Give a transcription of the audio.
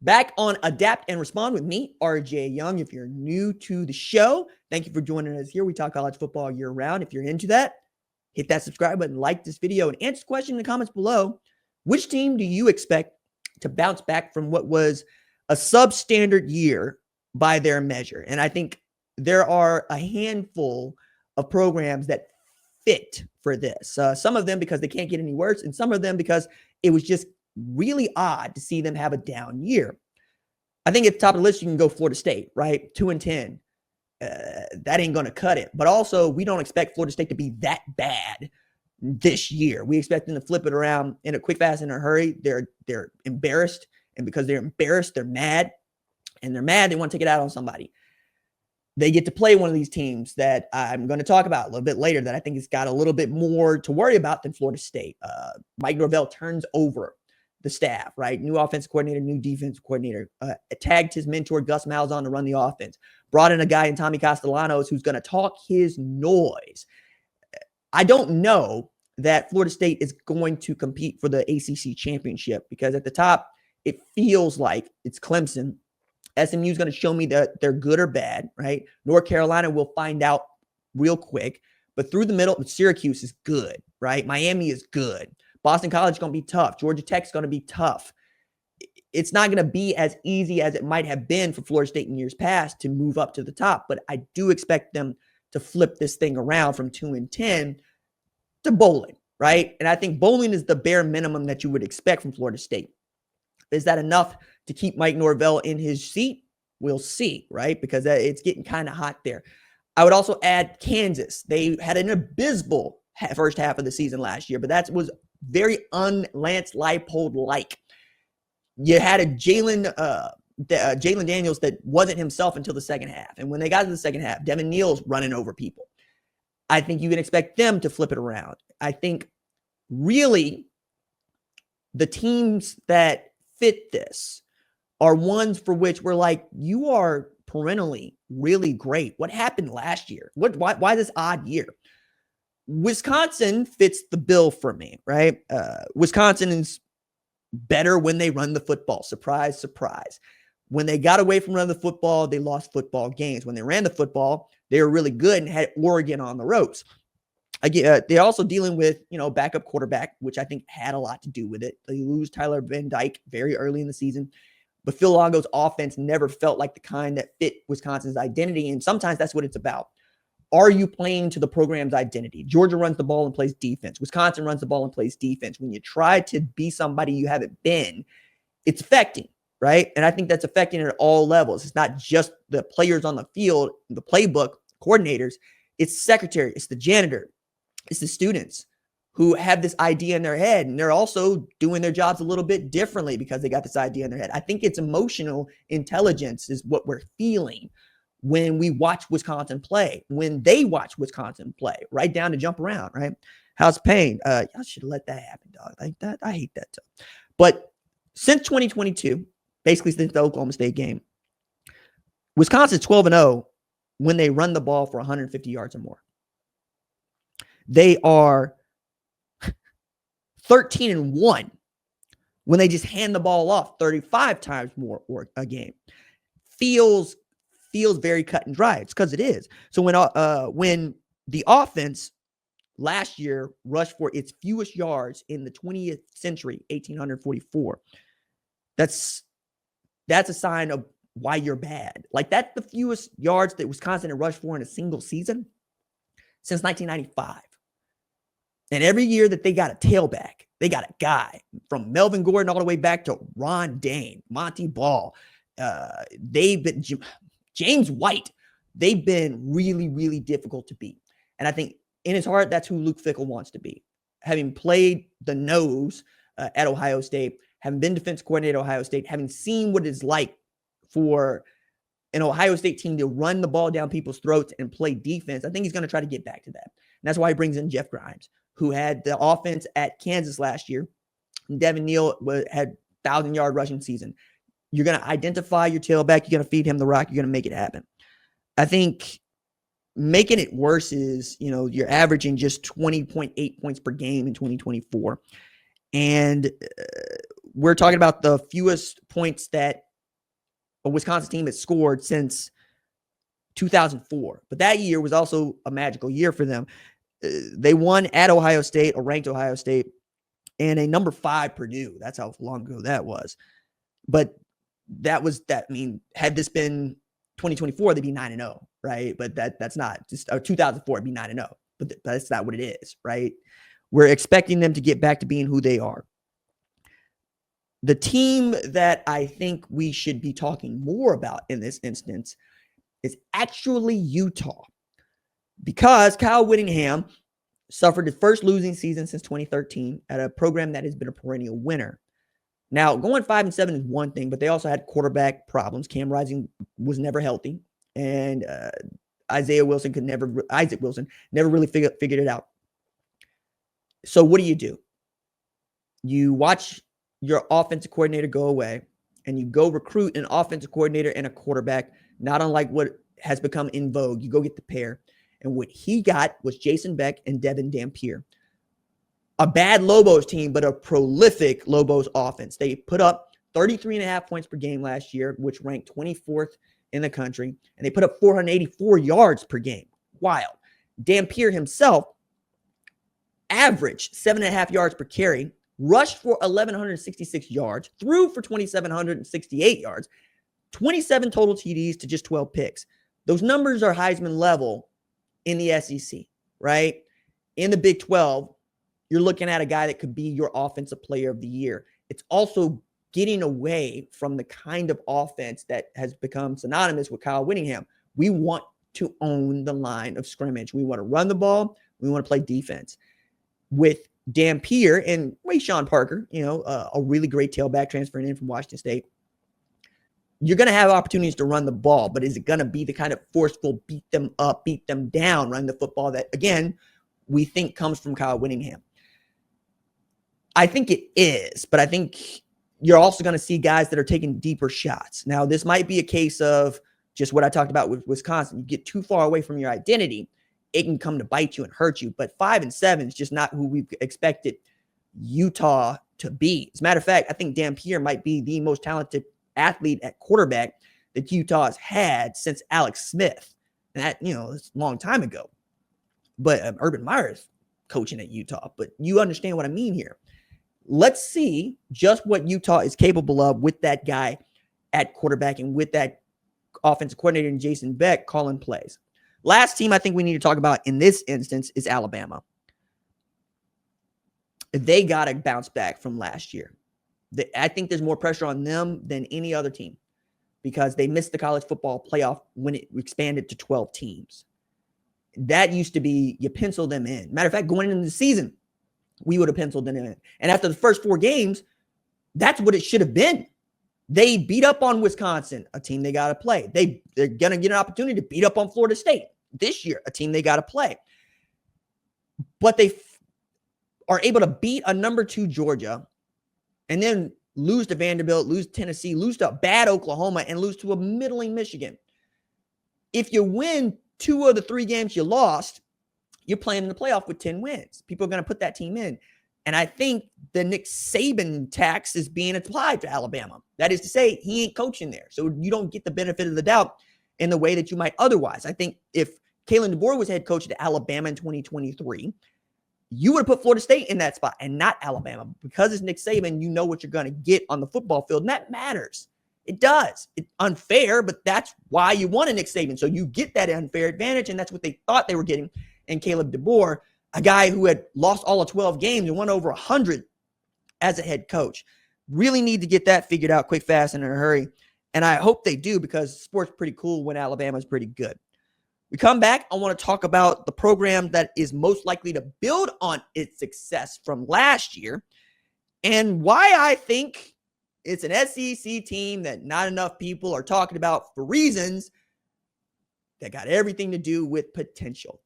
Back on Adapt and Respond with me, RJ Young. If you're new to the show, thank you for joining us here. We talk college football year round. If you're into that, hit that subscribe button, like this video, and answer the question in the comments below. Which team do you expect to bounce back from what was a substandard year by their measure? And I think there are a handful of programs that fit for this. Some of them because they can't get any worse, and some of them because it was just really odd to see them have a down year. I think at the top of the list, you can go Florida State, right? 2-10. That ain't going to cut it. But also, we don't expect Florida State to be that bad this year. We expect them to flip it around in a quick, fast, in a hurry. They're embarrassed. And because they're embarrassed, they're mad. And they're mad, they want to take it out on somebody. They get to play one of these teams that I'm going to talk about a little bit later that I think has got a little bit more to worry about than Florida State. Mike Norvell turns over the staff, right? New offensive coordinator, new defensive coordinator, tagged his mentor, Gus Malzahn, to run the offense, brought in a guy in Tommy Castellanos who's going to talk his noise. I don't know that Florida State is going to compete for the ACC championship because at the top, it feels like it's Clemson. SMU is going to show me that they're good or bad, right? North Carolina will find out real quick, but through the middle, Syracuse is good, right? Miami is good. Boston College is going to be tough. Georgia Tech is going to be tough. It's not going to be as easy as it might have been for Florida State in years past to move up to the top, but I do expect them to flip this thing around from 2-10 to bowling, right? And I think bowling is the bare minimum that you would expect from Florida State. Is that enough to keep Mike Norvell in his seat? We'll see, right? Because it's getting kind of hot there. I would also add Kansas. They had an abysmal first half of the season last year, but that was very Lance Leipold-like. You had a Jalen Daniels that wasn't himself until the second half. And when they got to the second half, Devin Neal's running over people. I think you can expect them to flip it around. I think really the teams that fit this are ones for which we're like, you are perennially really great. What happened last year? Why this odd year? Wisconsin fits the bill for me, right? Wisconsin is better when they run the football. Surprise, surprise. When they got away from running the football, they lost football games. When they ran the football, they were really good and had Oregon on the ropes. Again, they're also dealing with, backup quarterback, which I think had a lot to do with it. They lose Tyler Van Dyke very early in the season. But Phil Longo's offense never felt like the kind that fit Wisconsin's identity. And sometimes that's what it's about. Are you playing to the program's identity? Georgia runs the ball and plays defense. Wisconsin runs the ball and plays defense. When you try to be somebody you haven't been, it's affecting, right? And I think that's affecting at all levels. It's not just the players on the field, the playbook, coordinators. It's secretary, it's the janitor, it's the students who have this idea in their head. And they're also doing their jobs a little bit differently because they got this idea in their head. I think it's emotional intelligence is what we're feeling when we watch Wisconsin play, when they watch Wisconsin play, right down to jump around, right? How's Payne? Y'all should have let that happen, dog. Like that, I hate that too. But since 2022, basically since the Oklahoma State game, Wisconsin's 12-0 when they run the ball for 150 yards or more. They are 13-1 when they just hand the ball off 35 times more or a game. Feels very cut and dry. It's because it is. So when the offense last year rushed for its fewest yards in the 20th century, 1,844, that's a sign of why you're bad. Like that's the fewest yards that Wisconsin had rushed for in a single season since 1995. And every year that they got a tailback, they got a guy from Melvin Gordon all the way back to Ron Dane, Monty Ball. They've been James White. They've been really, really difficult to beat. And I think in his heart, that's who Luke Fickell wants to be. Having played the nose at Ohio State, having been defense coordinator at Ohio State, having seen what it's like for an Ohio State team to run the ball down people's throats and play defense, I think he's going to try to get back to that. And that's why he brings in Jeff Grimes, who had the offense at Kansas last year. Devin Neal had 1,000-yard rushing season. You're going to identify your tailback. You're going to feed him the rock. You're going to make it happen. I think making it worse is, you're averaging just 20.8 points per game in 2024. And we're talking about the fewest points that a Wisconsin team has scored since 2004. But that year was also a magical year for them. They won at Ohio State, a ranked Ohio State, and a number 5 Purdue. That's how long ago that was. But that was that. I mean, had this been 2024, they'd be 9-0, right? But that's not just 2004, it'd be 9-0. But that's not what it is, right? We're expecting them to get back to being who they are. The team that I think we should be talking more about in this instance is actually Utah, because Kyle Whittingham suffered his first losing season since 2013 at a program that has been a perennial winner. Now, going 5-7 is one thing, but they also had quarterback problems. Cam Rising was never healthy, and Isaac Wilson never really figured it out. So what do? You watch your offensive coordinator go away, and you go recruit an offensive coordinator and a quarterback, not unlike what has become in vogue. You go get the pair. And what he got was Jason Beck and Devin Dampier. A bad Lobos team, but a prolific Lobos offense. They put up 33.5 points per game last year, which ranked 24th in the country. And they put up 484 yards per game. Wild. Dampier himself averaged 7.5 yards per carry, rushed for 1,166 yards, threw for 2,768 yards, 27 total TDs to just 12 picks. Those numbers are Heisman level in the SEC, right? In the Big 12, you're looking at a guy that could be your offensive player of the year. It's also getting away from the kind of offense that has become synonymous with Kyle Whittingham. We want to own the line of scrimmage. We want to run the ball. We want to play defense. With Dampier and Rayshawn Parker, a really great tailback transferring in from Washington State, you're going to have opportunities to run the ball, but is it going to be the kind of forceful, beat them up, beat them down, run the football that, again, we think comes from Kyle Whittingham? I think it is, but I think you're also going to see guys that are taking deeper shots. Now, this might be a case of just what I talked about with Wisconsin. You get too far away from your identity, it can come to bite you and hurt you. But 5-7 is just not who we've expected Utah to be. As a matter of fact, I think Dampier might be the most talented athlete at quarterback that Utah has had since Alex Smith. And that, it's a long time ago. But Urban Meyer's coaching at Utah. But you understand what I mean here. Let's see just what Utah is capable of with that guy at quarterback and with that offensive coordinator and Jason Beck calling plays. Last team I think we need to talk about in this instance is Alabama. They got to bounce back from last year. I think there's more pressure on them than any other team because they missed the college football playoff when it expanded to 12 teams. That used to be you pencil them in. Matter of fact, going into the season, we would have penciled them in. And after the first 4 games, that's what it should have been. They beat up on Wisconsin, a team they got to play. They're going to get an opportunity to beat up on Florida State this year, a team they got to play. But they are able to beat a number 2 Georgia and then lose to Vanderbilt, lose to Tennessee, lose to a bad Oklahoma, and lose to a middling Michigan. If you win 2 of the 3 games you lost, you're playing in the playoff with 10 wins. People are going to put that team in. And I think the Nick Saban tax is being applied to Alabama. That is to say, he ain't coaching there. So you don't get the benefit of the doubt in the way that you might otherwise. I think if Kalen DeBoer was head coach at Alabama in 2023, you would have put Florida State in that spot and not Alabama. Because it's Nick Saban, you know what you're going to get on the football field, and that matters. It does. It's unfair, but that's why you want a Nick Saban. So you get that unfair advantage, and that's what they thought they were getting in Caleb DeBoer, a guy who had lost all of 12 games and won over 100 as a head coach. Really need to get that figured out quick, fast, and in a hurry. And I hope they do because sport's pretty cool when Alabama's pretty good. We come back, I want to talk about the program that is most likely to build on its success from last year and why I think it's an SEC team that not enough people are talking about for reasons that got everything to do with potential.